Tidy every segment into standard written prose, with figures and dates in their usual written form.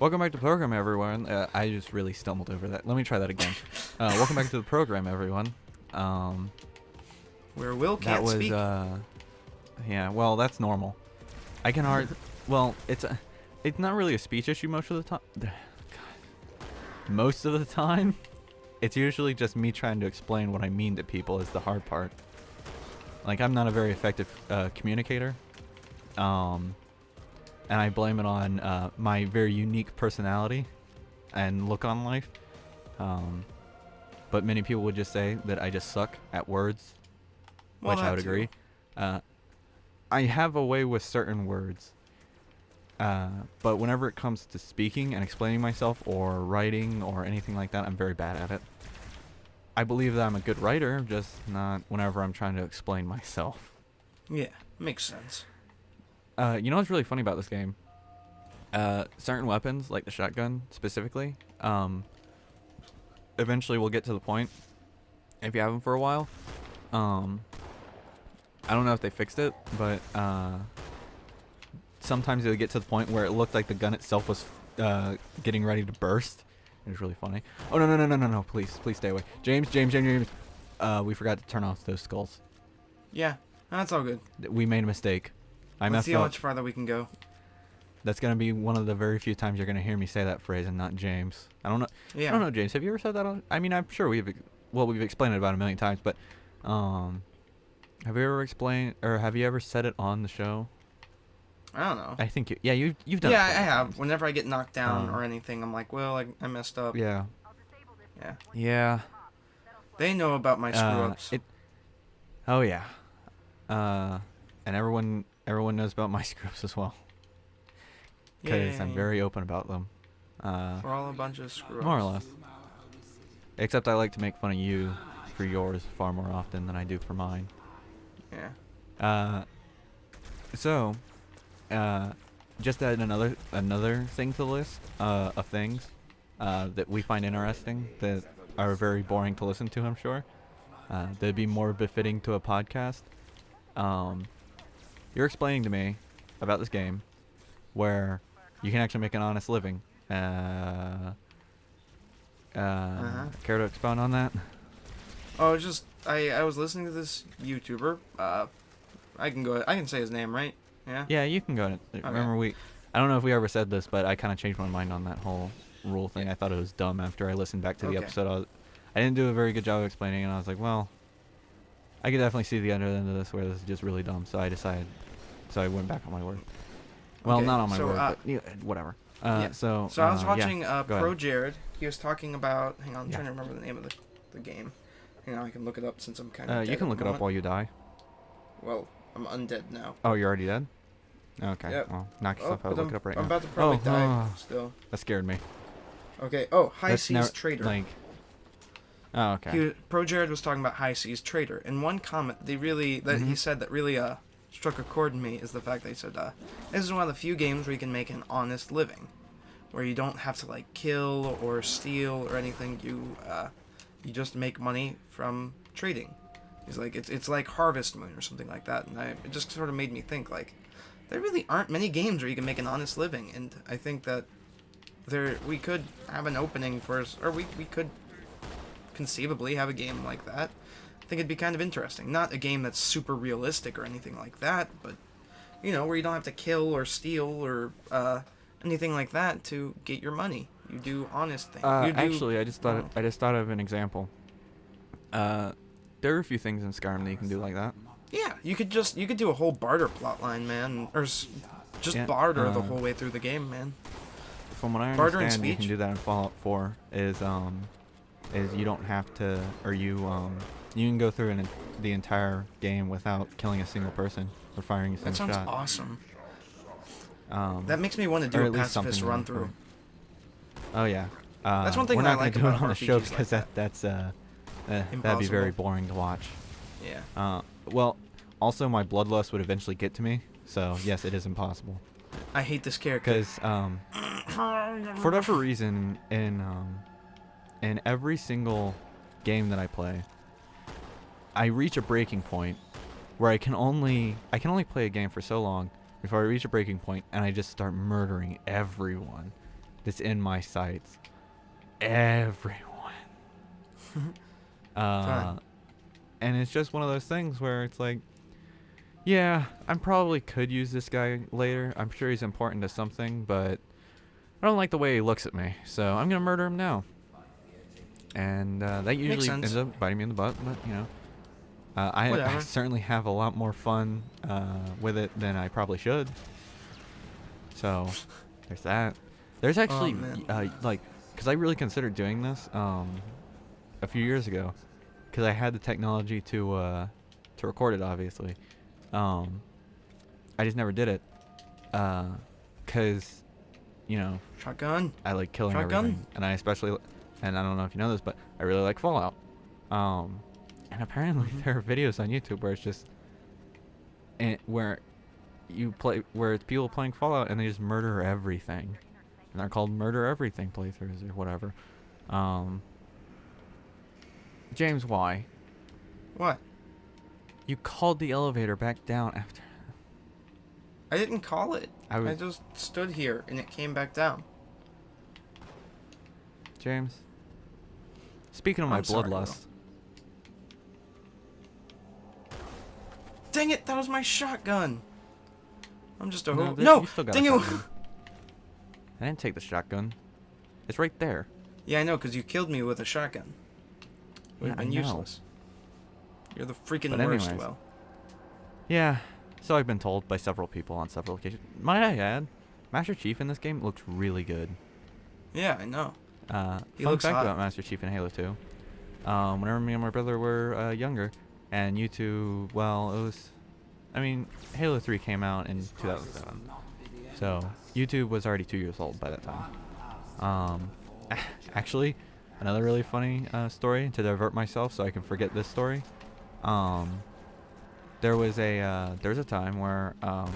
Welcome back to the program, everyone. I just really stumbled over that. Let me try that again. Welcome back to the program, everyone. Where Will can't speak. Yeah, well, that's normal. I can well, it's not really a speech issue most of the time. Most of the time, it's usually just me trying to explain what I mean to people is the hard part. Like, I'm not a very effective communicator. And I blame it on my very unique personality and look on life. But many people would just say that I just suck at words, which I would agree. I have a way with certain words. But whenever it comes to speaking and explaining myself or writing or anything like that, I'm very bad at it. I believe that I'm a good writer, just not whenever I'm trying to explain myself. Yeah, makes sense. You know what's really funny about this game? Certain weapons, like the shotgun specifically, eventually we'll get to the point, if you have them for a while. I don't know if they fixed it, but sometimes it'll get to the point where it looked like the gun itself was getting ready to burst. It was really funny. Oh, no, please stay away. James. We forgot to turn off those skulls. Yeah, that's all good. We made a mistake. Let's see how much farther we can go. That's going to be one of the very few times you're going to hear me say that phrase and not James. I don't know. Yeah. I don't know, James. Have you ever said that I mean, I'm sure we've explained it about a million times, but have you ever said it on the show? I don't know. I think you've done it. Yeah, I have. Whenever I get knocked down or anything, I'm like, well, I messed up. Yeah. Yeah. Yeah. They know about my screw-ups. Oh, yeah. And everyone knows about my screw-ups as well. Because I'm very open about them. We're all a bunch of screw-ups. More or less. Except I like to make fun of you for yours far more often than I do for mine. Yeah. So, just add another thing to the list of things that we find interesting that are very boring to listen to, I'm sure. That'd be more befitting to a podcast. You're explaining to me about this game where you can actually make an honest living. Care to expound on that? Oh, just I was listening to this YouTuber. I can say his name, right? Yeah. Yeah, you can go ahead. Okay. Remember I don't know if we ever said this, but I kind of changed my mind on that whole rule thing. I thought it was dumb after I listened back to the episode. I didn't do a very good job of explaining it, and I was like, well, I could definitely see the other end of this where this is just really dumb. So I went back on my word. Well, not on my word, but whatever. So I was watching Pro ahead. Jared. He was talking about. Hang on, I'm trying to remember the name of the game. Hang on, I can look it up since I'm kind of. You can look it up while you die. Well, I'm undead now. Oh, you're already dead? Okay. Yep. Well, knock yourself out. Look it up right now. I'm about to probably die still. That scared me. Okay. Oh, High Seas Trader. Oh, okay. Pro Jared was talking about High Seas Trader, and one comment he said that really struck a chord in me is the fact that he said this is one of the few games where you can make an honest living, where you don't have to like kill or steal or anything. You just make money from trading. He's like it's like Harvest Moon or something like that, and it just sort of made me think like there really aren't many games where you can make an honest living, and I think that we could have an opening we could conceivably have a game like that. I think it'd be kind of interesting. Not a game that's super realistic or anything like that, but where you don't have to kill or steal or anything like that to get your money. You do honest things. Actually, I just thought of an example. There are a few things in Skyrim that you can do like that. Yeah, you could do a whole barter plotline, man, or just barter the whole way through the game, man. From what I understand, you can do that in Fallout 4. Is you don't have to, or you can go through the entire game without killing a single person or firing a single shot. That sounds awesome. That makes me want to do a pacifist run through. Oh yeah. That's one thing we're that not I like gonna do about it on the show RPGs because like that'd be very boring to watch. Yeah. Well, also my bloodlust would eventually get to me, so yes, it is impossible. I hate this character. Because for whatever reason, in every single game that I play, I reach a breaking point where I can only play a game for so long before I reach a breaking point and I just start murdering everyone. that's in my sights. Everyone. Fine. And it's just one of those things where it's like, yeah, I probably could use this guy later. I'm sure he's important to something, but I don't like the way he looks at me, so I'm gonna murder him now. And that usually sense. ends up biting me in the butt, but you know, I Whatever. certainly have a lot more fun with it than I probably should. So there's that. There's actually man. like, because I really considered doing this a few years ago, because I had the technology to record it, obviously. I just never did it, because you know, Shotgun. I like killing Shotgun? everything, and I especially, and I don't know if you know this, but I really like Fallout. And apparently there are videos on YouTube where it's just, where it's people playing Fallout and they just murder everything, and they're called murder everything playthroughs or whatever. James, why? What? You called the elevator back down after. I didn't call it. I I just stood here and it came back down. James. Speaking of my I'm sorry, bloodlust. Dang it, that was my shotgun. I'm just a No, No, you still got dang a it. shotgun. I didn't take the shotgun. It's right there. Yeah, I know, because you killed me with a shotgun. Would have Yeah, I been know. useless. You're the freaking But worst, anyways. Will. Yeah, so I've been told by several people on several occasions. Might I add, Master Chief in this game looks really good. Yeah, I know. He Fun looks fact hot. about Master Chief in Halo 2. Whenever me and my brother were younger, and you two, well, it was, I mean, Halo 3 came out in 2007. So, YouTube was already 2 years old by that time. Actually, another really funny story to divert myself so I can forget this story. There was a time where I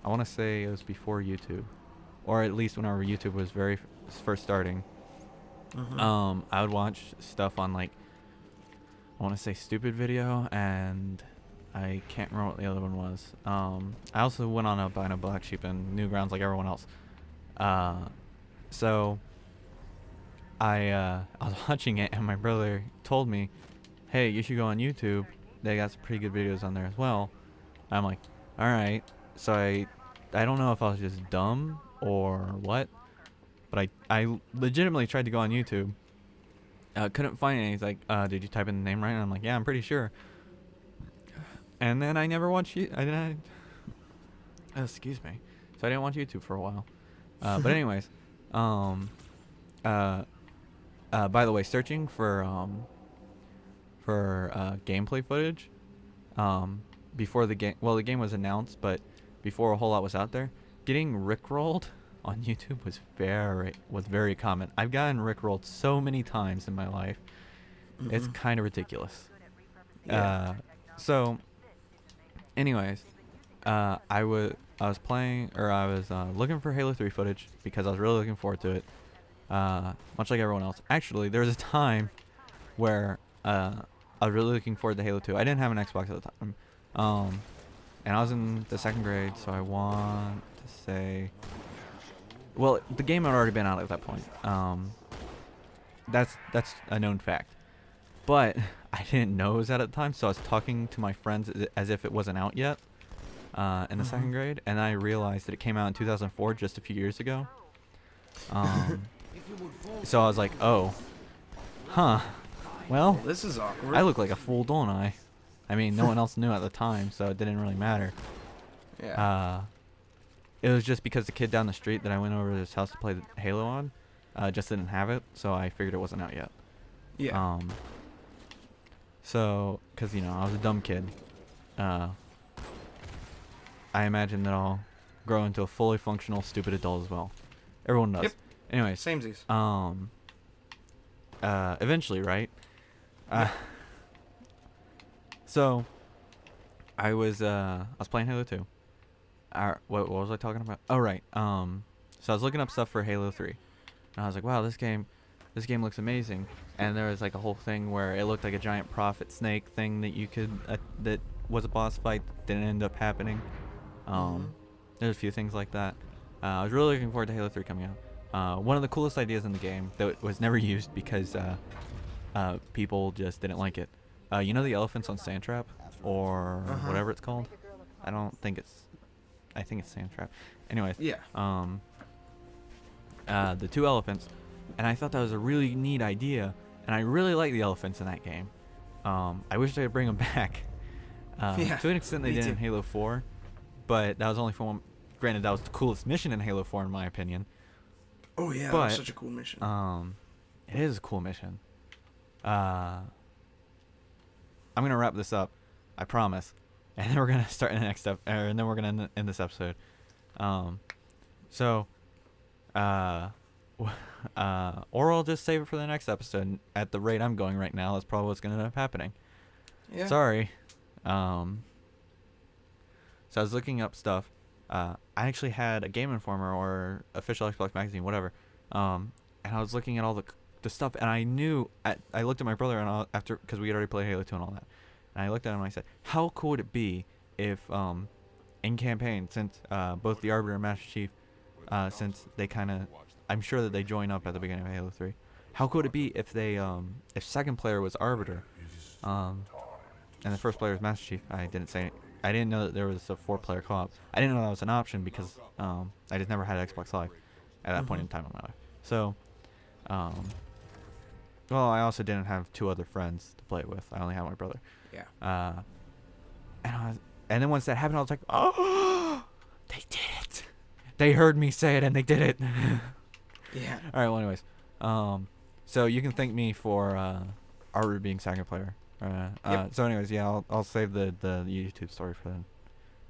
want to say it was before YouTube, or at least whenever YouTube was first starting. I would watch stuff on, like, I want to say Stupid Video, and I can't remember what the other one was. I also went on albino black sheep and Newgrounds like everyone else. So I was watching it, and my brother told me, "Hey, you should go on YouTube. They got some pretty good videos on there as well." I'm like, "All right." So I don't know if I was just dumb or what, but I legitimately tried to go on YouTube. Couldn't find any. He's like, "Did you type in the name right?" And I'm like, "Yeah, I'm pretty sure." And then I never watched excuse me. So I didn't watch YouTube for a while. But anyways, by the way, searching for gameplay footage, before the game, well, the game was announced, but before a whole lot was out there, getting rickrolled on YouTube was very common. I've gotten rickrolled so many times in my life. It's kind of ridiculous. Yeah. So anyways, I was looking for Halo 3 footage because I was really looking forward to it. Much like everyone else. Actually, there was a time where I was really looking forward to Halo 2. I didn't have an Xbox at the time. And I was in the 2nd grade, so I want to say, well, the game had already been out at that point. That's a known fact. But I didn't know it was out at the time, so I was talking to my friends as if it wasn't out yet in the 2nd grade, and I realized that it came out in 2004, just a few years ago. So I was like, oh, huh, well, This is awkward. I look like a fool, don't I? I mean, no one else knew at the time, so it didn't really matter. Yeah. It was just because the kid down the street that I went over to his house to play Halo on just didn't have it, so I figured it wasn't out yet. Yeah. So, because, you know, I was a dumb kid. I imagine that I'll grow into a fully functional, stupid adult as well. Everyone does. Yep. Anyways. Samesies. Eventually, right? So, I was playing Halo 2. What was I talking about? Oh, right. So I was looking up stuff for Halo 3. And I was like, wow, this game looks amazing. And there was like a whole thing where it looked like a giant prophet snake thing that you could, that was a boss fight that didn't end up happening. There's a few things like that. I was really looking forward to Halo 3 coming out. One of the coolest ideas in the game that was never used because people just didn't like it. You know the elephants on Sandtrap, or whatever it's called? I think it's Sandtrap. Anyways, Yeah. The two elephants, and I thought that was a really neat idea, and I really like the elephants in that game. I wish they would bring them back. To an extent, they did in Halo 4, but that was only for one. Granted, that was the coolest mission in Halo 4, in my opinion. Oh yeah, but, that was such a cool mission. It is a cool mission. I'm gonna wrap this up, I promise, and then we're gonna start in the next step, and then we're gonna end this episode. Or I'll just save it for the next episode. At the rate I'm going right now, that's probably what's gonna end up happening. Yeah. Sorry. So I was looking up stuff. I actually had a Game Informer or official Xbox magazine, whatever. And I was looking at all the stuff, and I knew. I looked at my brother and after, because we had already played Halo 2 and all that, and I looked at him and I said, "How cool would it be if in campaign, since both the Arbiter and Master Chief, since they kind of, I'm sure that they join up at the beginning of Halo 3. How cool would it be if they if second player was Arbiter, and the first player was Master Chief?" I didn't know that there was a 4-player co-op. I didn't know that was an option because I just never had Xbox Live at that point in time in my life. So, well, I also didn't have 2 other friends to play it with. I only had my brother. Yeah. And then once that happened, I was like, oh, they did it. They heard me say it and they did it. Yeah. All right. Well, anyways, so you can thank me for Arbiter being second player. Yep. So anyways, yeah, I'll save the YouTube story for the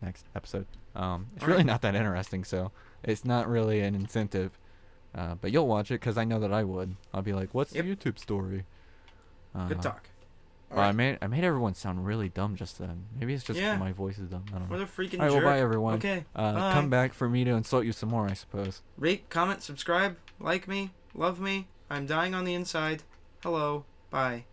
next episode. It's really not that interesting, so it's not really an incentive. But you'll watch it because I know that I would. I'll be like, "What's the YouTube story?" Good talk. Well, I made everyone sound really dumb just then. Maybe it's just my voice is dumb. I don't know. What a freaking All right, jerk. well, bye everyone. Okay. Come back for me to insult you some more, I suppose. Rate, comment, subscribe, like me, love me. I'm dying on the inside. Hello. Bye.